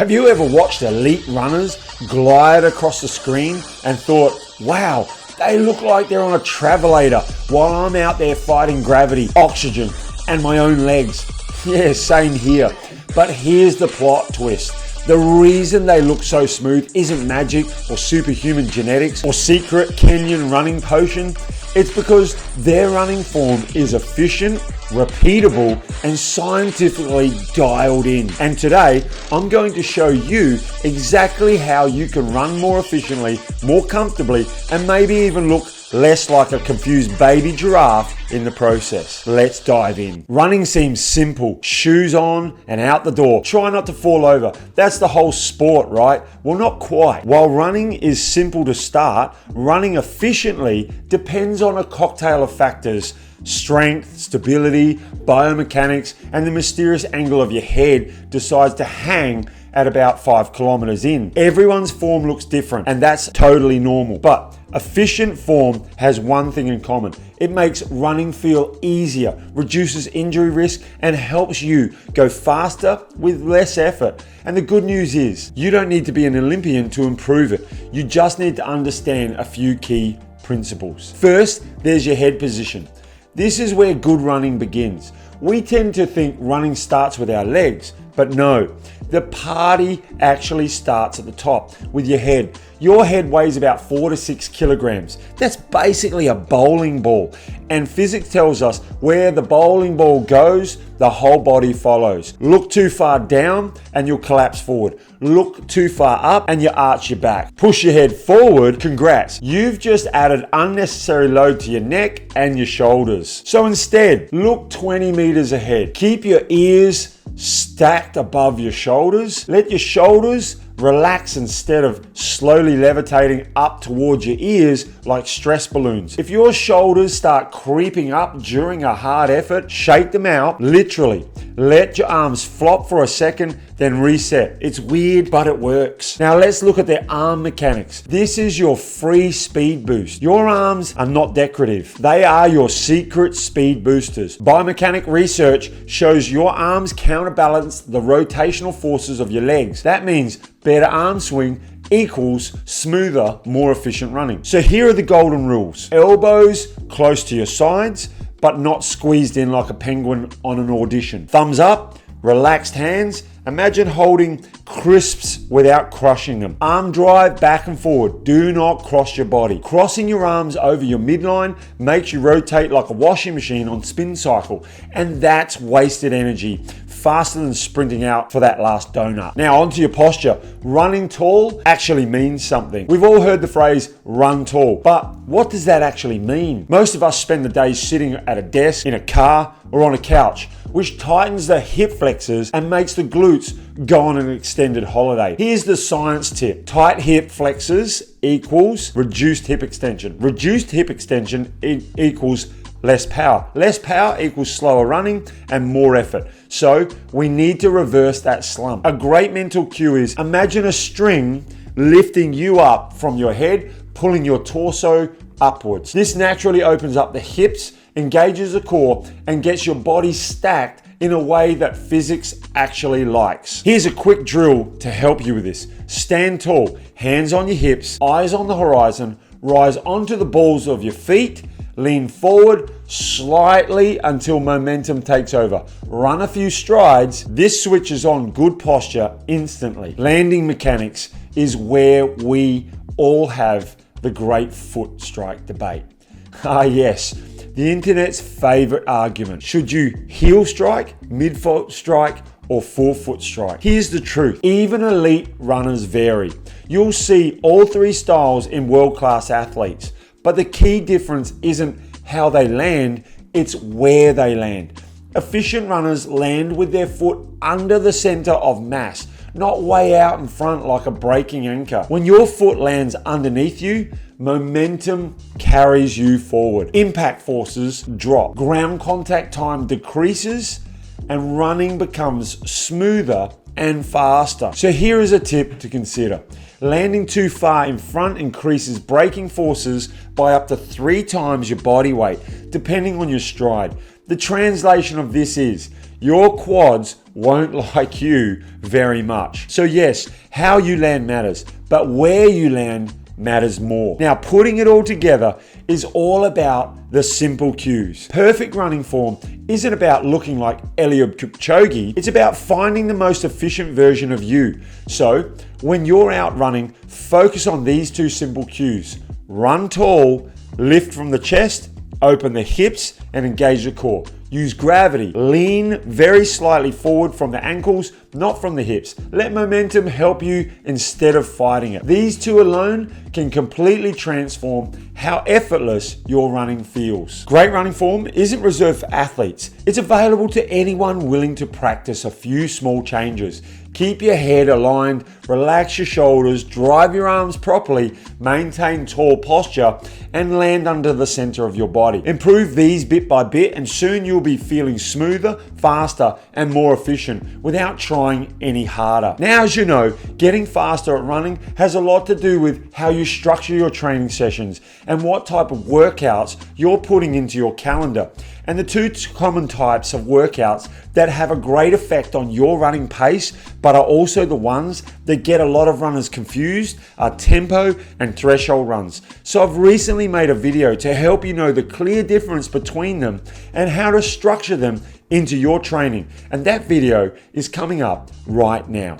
Have you ever watched elite runners glide across the screen and thought, wow, they look like they're on a travelator while I'm out there fighting gravity, oxygen, and my own legs? Yeah, same here. But here's the plot twist. The reason they look so smooth isn't magic or superhuman genetics or secret Kenyan running potion. It's because their running form is efficient, repeatable, and scientifically dialed in. And today, I'm going to show you exactly how you can run more efficiently, more comfortably, and maybe even look less like a confused baby giraffe in the process. Let's dive in. Running seems simple. Shoes on and out the door. Try not to fall over. That's the whole sport, right? Well, not quite. While running is simple to start, running efficiently depends on a cocktail of factors: strength, stability, biomechanics, and the mysterious angle of your head decides to hang at about 5 kilometers in. Everyone's form looks different, and that's totally normal. But efficient form has one thing in common. It makes running feel easier, reduces injury risk, and helps you go faster with less effort. And the good news is, you don't need to be an Olympian to improve it. You just need to understand a few key principles. First, there's your head position. This is where good running begins. We tend to think running starts with our legs, but no, the party actually starts at the top with your head. Your head weighs about 4 to 6 kilograms. That's basically a bowling ball. And physics tells us where the bowling ball goes, the whole body follows. Look too far down and you'll collapse forward. Look too far up and you arch your back. Push your head forward, congrats. You've just added unnecessary load to your neck and your shoulders. So instead, look 20 meters ahead. Keep your ears stacked above your shoulders. Let your shoulders relax instead of slowly levitating up towards your ears like stress balloons. If your shoulders start creeping up during a hard effort, shake them out, literally. Let your arms flop for a second, then reset. It's weird, but it works. Now let's look at their arm mechanics. This is your free speed boost. Your arms are not decorative. They are your secret speed boosters. Biomechanic research shows your arms counterbalance the rotational forces of your legs. That means better arm swing equals smoother, more efficient running. So here are the golden rules. Elbows close to your sides, but not squeezed in like a penguin on an audition. Thumbs up, relaxed hands. Imagine holding crisps without crushing them. Arm drive back and forward. Do not cross your body. Crossing your arms over your midline makes you rotate like a washing machine on spin cycle. And that's wasted energy, faster than sprinting out for that last donut. Now onto your posture. Running tall actually means something. We've all heard the phrase run tall, but what does that actually mean? Most of us spend the day sitting at a desk, in a car, or on a couch, which tightens the hip flexors and makes the glutes go on an extended holiday. Here's the science tip. Tight hip flexors equals reduced hip extension. Reduced hip extension equals less power. Less power equals slower running and more effort. So we need to reverse that slump. A great mental cue is imagine a string lifting you up from your head, pulling your torso upwards. This naturally opens up the hips, engages the core, and gets your body stacked in a way that physics actually likes. Here's a quick drill to help you with this. Stand tall, hands on your hips, eyes on the horizon, rise onto the balls of your feet, lean forward slightly until momentum takes over. Run a few strides. This switches on good posture instantly. Landing mechanics is where we all have the great foot strike debate. Ah yes, the internet's favorite argument. Should you heel strike, mid-foot strike, or forefoot strike? Here's the truth. Even elite runners vary. You'll see all three styles in world-class athletes. But the key difference isn't how they land, it's where they land. Efficient runners land with their foot under the center of mass, not way out in front like a braking anchor. When your foot lands underneath you, momentum carries you forward. Impact forces drop. Ground contact time decreases and running becomes smoother and faster. So here is a tip to consider. Landing too far in front increases braking forces by up to 3 times your body weight, depending on your stride. The translation of this is, your quads won't like you very much. So yes, how you land matters, but where you land matters more. Now, putting it all together is all about the simple cues. Perfect running form isn't about looking like Eliud Kipchoge, it's about finding the most efficient version of you. So, when you're out running, focus on these two simple cues. Run tall, lift from the chest, open the hips, and engage the core. Use gravity. Lean very slightly forward from the ankles, not from the hips. Let momentum help you instead of fighting it. These two alone can completely transform how effortless your running feels. Great running form isn't reserved for athletes. It's available to anyone willing to practice a few small changes. Keep your head aligned, relax your shoulders, drive your arms properly, maintain tall posture, and land under the center of your body. Improve these bit by bit, and soon you'll be feeling smoother, faster, and more efficient without trying any harder. Now, as you know, getting faster at running has a lot to do with how you structure your training sessions and what type of workouts you're putting into your calendar. And the two common types of workouts that have a great effect on your running pace, but are also the ones that get a lot of runners confused, are tempo and threshold runs. So I've recently made a video to help you know the clear difference between them and how to structure them into your training. And that video is coming up right now.